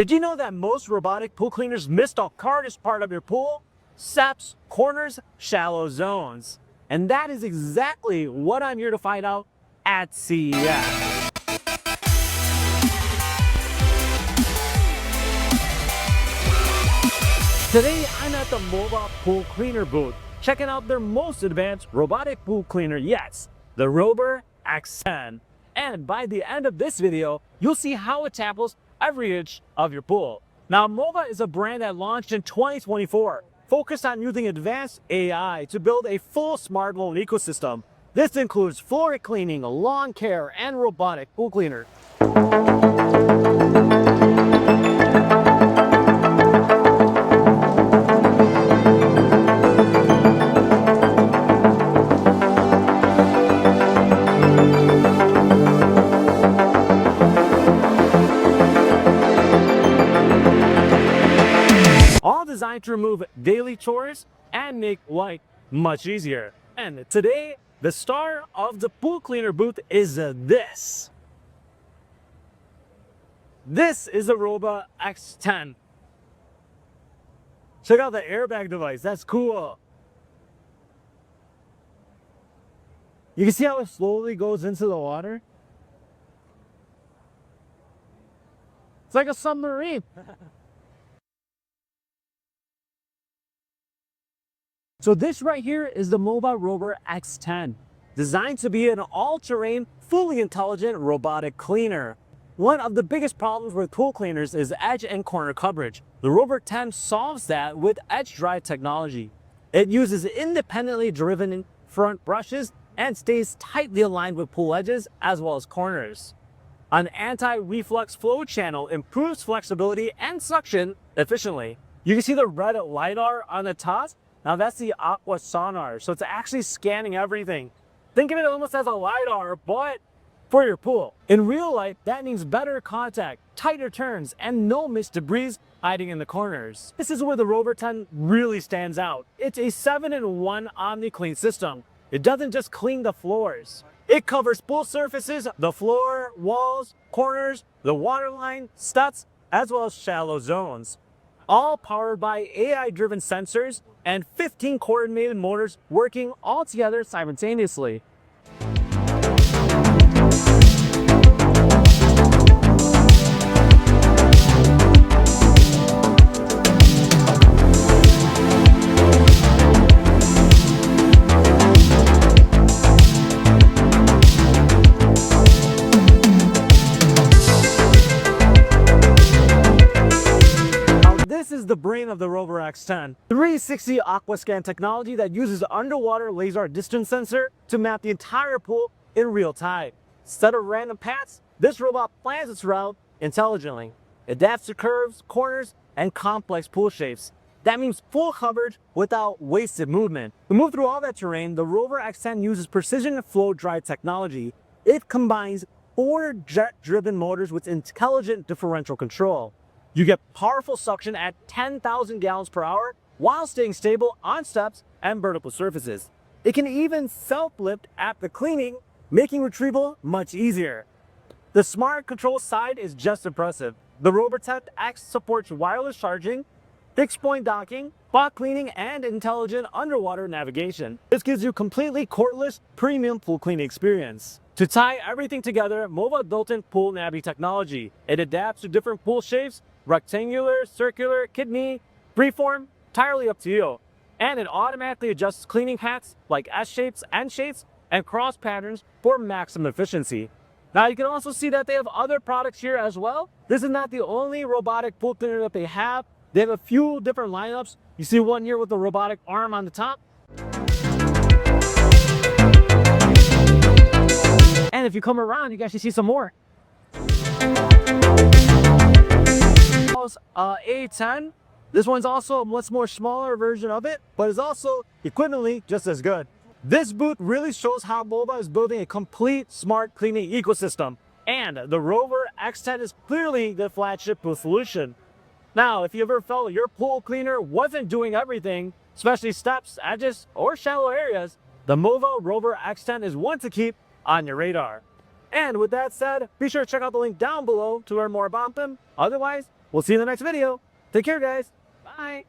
Did you know that most robotic pool cleaners miss the hardest part of your pool? Steps, corners, shallow zones. And that is exactly what I'm here to find out at CES. Today, I'm at the MOVA pool cleaner booth, checking out their most advanced robotic pool cleaner yet, the Robotic X10. And by the end of this video, you'll see how it tackles every inch of your pool. Now, MOVA is a brand that launched in 2024, focused on using advanced AI to build a full smart home ecosystem. This includes floor cleaning, lawn care, and robotic pool cleaner. All designed to remove daily chores and make life much easier. And today, the star of the pool cleaner booth is this. This is the Robotic X10. Check out the airbag device, that's cool. You can see how it slowly goes into the water. It's like a submarine. So this right here is the MOVA Robotic X10, designed to be an all-terrain, fully intelligent robotic cleaner. One of the biggest problems with pool cleaners is edge and corner coverage. The Robotic 10 solves that with edge dry technology. It uses independently driven front brushes and stays tightly aligned with pool edges as well as corners. An anti-reflux flow channel improves flexibility and suction efficiently. You can see the red LiDAR on the top. Now that's the aqua sonar, so it's actually scanning everything. Think of it almost as a LiDAR, but for your pool. In real life, that means better contact, tighter turns, and no mist debris hiding in the corners. This is where the Robotic 10 really stands out. It's a 7-in-1 OmniClean system. It doesn't just clean the floors. It covers pool surfaces, the floor, walls, corners, the waterline, steps, as well as shallow zones. All powered by AI-driven sensors and 15 coordinated motors working all together simultaneously. This is the brain of the Robotic X10. 360 aquascan technology that uses underwater laser distance sensor to map the entire pool in real time. Instead of random paths, this robot plans its route intelligently. It adapts to curves, corners, and complex pool shapes. That means full coverage without wasted movement. To move through all that terrain, the Robotic X10 uses precision flow dry technology. It combines 4 jet-driven motors with intelligent differential control. You get powerful suction at 10,000 gallons per hour while staying stable on steps and vertical surfaces. It can even self-lift after cleaning, making retrieval much easier. The smart control side is just impressive. The Robotic X supports wireless charging, fixed point docking, spot cleaning, and intelligent underwater navigation. This gives you completely cordless, premium pool cleaning experience. To tie everything together, MOVA built-in pool navi technology. It adapts to different pool shapes, rectangular, circular, kidney, freeform, entirely up to you. And it automatically adjusts cleaning paths like S shapes, N shapes, and cross patterns for maximum efficiency. Now you can also see that they have other products here as well. This is not the only robotic pool cleaner that they have. They have a few different lineups. You see one here with the robotic arm on the top. And if you come around, you can actually see some more. A10. This one's also a much more smaller version of it, but is also equivalently just as good. This booth really shows how MOVA is building a complete smart cleaning ecosystem, and the Robotic X10 is clearly the flagship pool solution. Now, if you ever felt your pool cleaner wasn't doing everything, especially steps, edges, or shallow areas, the MOVA Robotic X10 is one to keep on your radar. And with that said, be sure to check out the link down below to learn more about them. Otherwise, We'll see you in the next video. Take care, guys. Bye.